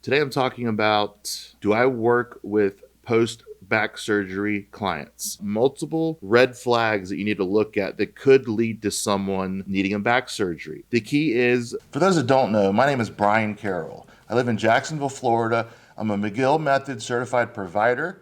Today I'm talking about, do I work with post-back surgery clients? Multiple red flags that you need to look at that could lead to someone needing a back surgery. The key is, for those that don't know, my name is Brian Carroll. I live in Jacksonville, Florida. I'm a McGill Method certified provider,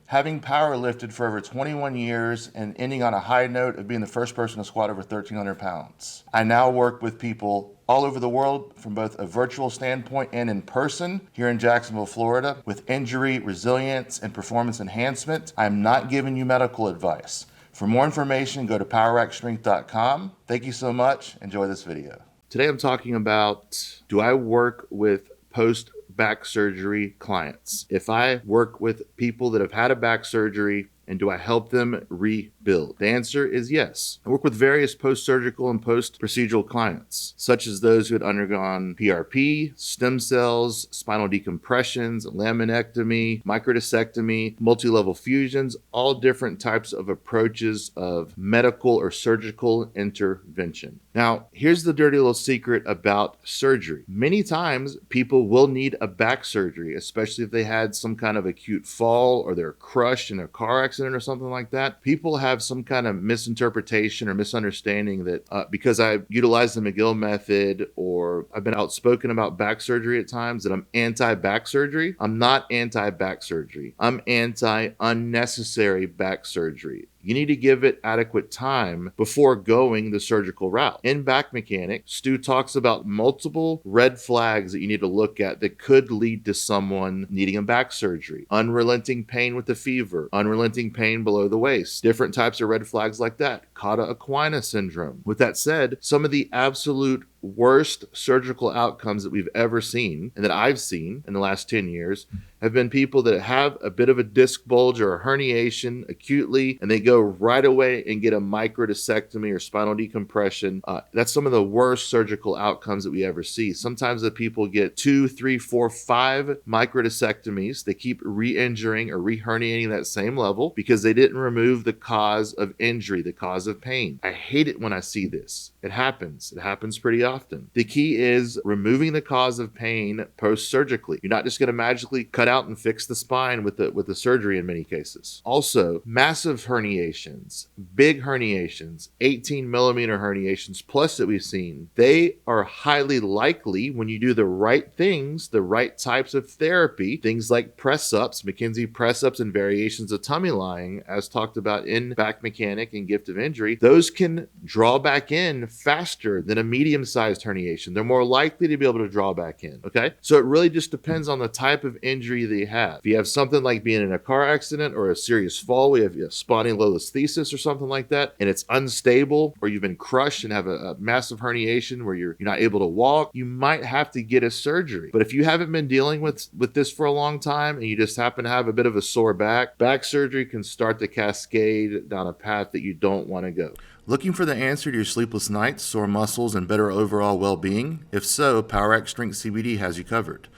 having power lifted for over 21 years and ending on a high note of being the first person to squat over 1,300 pounds. I now work with people all over the world from both a virtual standpoint and in person here in Jacksonville, Florida, with injury, resilience, and performance enhancement. I'm not giving you medical advice. For more information, go to powerlifting.com. Thank you so much. Enjoy this video. Today I'm talking about, do I work with post-back surgery clients? If I work with people that have had a back surgery, and do I help them rebuild? The answer is yes. I work with various post-surgical and post-procedural clients, such as those who had undergone PRP, stem cells, spinal decompressions, laminectomy, microdiscectomy, multi-level fusions, all different types of approaches of medical or surgical intervention. Now, here's the dirty little secret about surgery. Many times, people will need a back surgery, especially if they had some kind of acute fall or they're crushed in a car accident or something like that. People have some kind of misinterpretation or misunderstanding that because I utilize the McGill method or I've been outspoken about back surgery at times, that I'm anti-back surgery. I'm not anti-back surgery. I'm anti-unnecessary back surgery. You need to give it adequate time before going the surgical route. In Back Mechanic, Stu talks about multiple red flags that you need to look at that could lead to someone needing a back surgery. Unrelenting pain with the fever, unrelenting pain below the waist, different types of red flags like that. Cauda equina syndrome. With that said, some of the absolute worst surgical outcomes that we've ever seen and that I've seen in the last 10 years have been people that have a bit of a disc bulge or a herniation acutely, and they go right away and get a microdiscectomy or spinal decompression. That's some of the worst surgical outcomes that we ever see. Sometimes the people get 2, 3, 4, 5 microdiscectomies. They keep re-injuring or re-herniating that same level because they didn't remove the cause of injury, the cause of pain. I hate it when I see this. It happens. It happens pretty often. The key is removing the cause of pain post-surgically. You're not just going to magically cut out and fix the spine with the surgery in many cases. Also, massive herniations, big herniations, 18 millimeter herniations plus that we've seen, they are highly likely when you do the right things, the right types of therapy, things like press-ups, McKenzie press-ups and variations of tummy lying, as talked about in Back Mechanic and Gift of Injury, those can draw back in faster than a medium-sized herniation. They're more likely to be able to draw back in, okay? So it really just depends on the type of injury that you have. If you have something like being in a car accident or a serious fall, we have spondylolisthesis or something like that, and it's unstable, or you've been crushed and have a massive herniation where you're not able to walk, you might have to get a surgery. But if you haven't been dealing with this for a long time and you just happen to have a bit of a sore back surgery can start to cascade down a path that you don't want to go. Looking for the answer to your sleepless nights, sore muscles, and better overall well-being? If so, PowerX Strength CBD has you covered.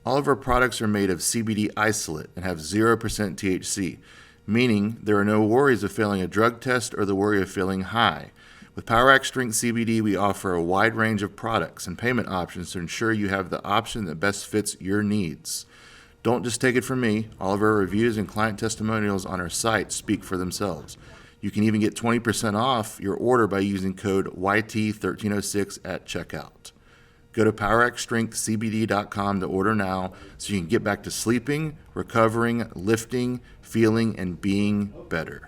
All of our products are made of CBD isolate and have 0% THC, meaning there are no worries of failing a drug test or the worry of feeling high. With PowerX Strength CBD, we offer a wide range of products and payment options to ensure you have the option that best fits your needs. Don't just take it from me. All of our reviews and client testimonials on our site speak for themselves. You can even get 20% off your order by using code YT1306 at checkout. Go to powerxstrengthcbd.com to order now so you can get back to sleeping, recovering, lifting, feeling, and being better.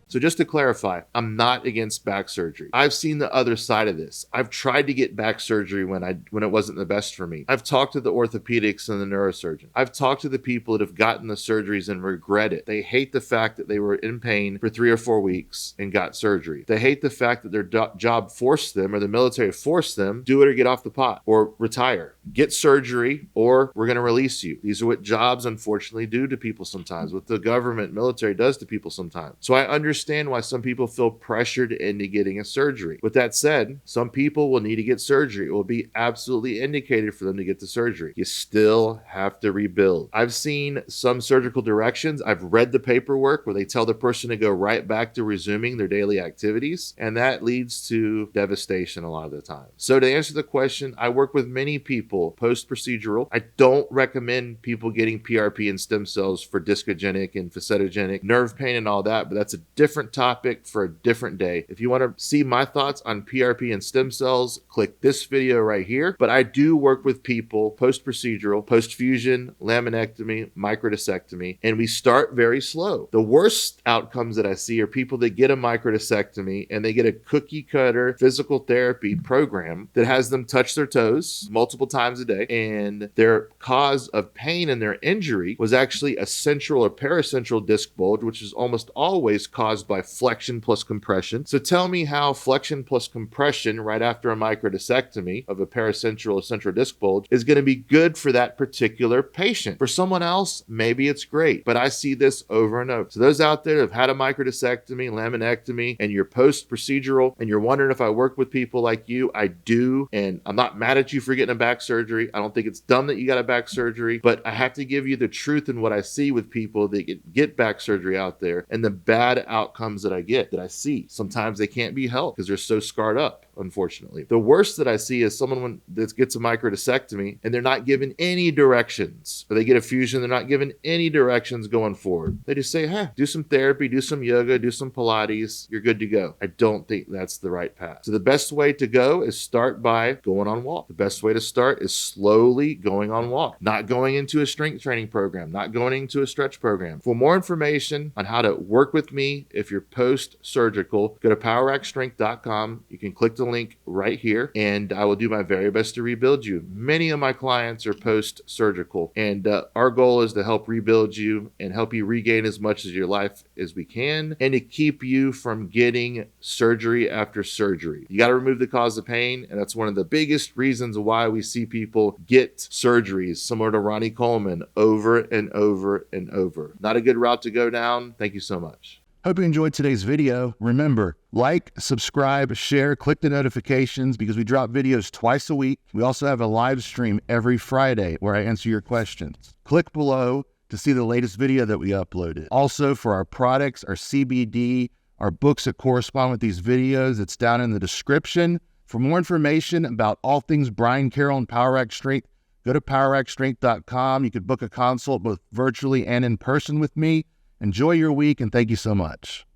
So just to clarify, I'm not against back surgery. I've seen the other side of this. I've tried to get back surgery when it wasn't the best for me. I've talked to the orthopedics and the neurosurgeon. I've talked to the people that have gotten the surgeries and regret it. They hate the fact that they were in pain for 3 or 4 weeks and got surgery. They hate the fact that their job forced them, or the military forced them, do it or get off the pot or retire. Get surgery or we're going to release you. These are what jobs unfortunately do to people sometimes, what the government, military does to people sometimes. So I understand understand why some people feel pressured into getting a surgery. With that said, some people will need to get surgery. It will be absolutely indicated for them to get the surgery. You still have to rebuild. I've seen some surgical directions. I've read the paperwork where they tell the person to go right back to resuming their daily activities, and that leads to devastation a lot of the time. So to answer the question, I work with many people post-procedural. I don't recommend people getting PRP and stem cells for discogenic and facetogenic nerve pain and all that, but that's a different topic for a different day. If you want to see my thoughts on PRP and stem cells, click this video right here. But I do work with people post-procedural, post-fusion, laminectomy, microdiscectomy, and we start very slow. The worst outcomes that I see are people that get a microdiscectomy and they get a cookie cutter physical therapy program that has them touch their toes multiple times a day, and their cause of pain and their injury was actually a central or paracentral disc bulge, which is almost always caused by flexion plus compression. So tell me how flexion plus compression right after a microdiscectomy of a paracentral or central disc bulge is going to be good for that particular patient. For someone else, maybe it's great, but I see this over and over. So those out there that have had a microdiscectomy, laminectomy, and you're post-procedural, and you're wondering if I work with people like you, I do, and I'm not mad at you for getting a back surgery. I don't think it's dumb that you got a back surgery, but I have to give you the truth in what I see with people that get back surgery out there and the bad outcomes that I see. Sometimes they can't be helped because they're so scarred up, unfortunately. The worst that I see is someone that gets a microdiscectomy and they're not given any directions. Or they get a fusion, they're not given any directions going forward. They just say, hey, do some therapy, do some yoga, do some Pilates, you're good to go. I don't think that's the right path. So the best way to go is start by going on walk. The best way to start is slowly going on walk, not going into a strength training program, not going into a stretch program. For more information on how to work with me if you're post-surgical, go to poweractstrength.com. You can click the link right here, and I will do my very best to rebuild you. Many of my clients are post-surgical, and our goal is to help rebuild you and help you regain as much of your life as we can, and to keep you from getting surgery after surgery. You got to remove the cause of pain, and that's one of the biggest reasons why we see people get surgeries similar to Ronnie Coleman over and over and over. Not a good route to go down. Thank you so much. Hope you enjoyed today's video. Remember, like, subscribe, share, click the notifications because we drop videos twice a week. We also have a live stream every Friday where I answer your questions. Click below to see the latest video that we uploaded. Also, for our products, our CBD, our books that correspond with these videos, it's down in the description. For more information about all things Brian Carroll and Power Act Strength, go to poweractstrength.com. You can book a consult both virtually and in person with me. Enjoy your week, and thank you so much.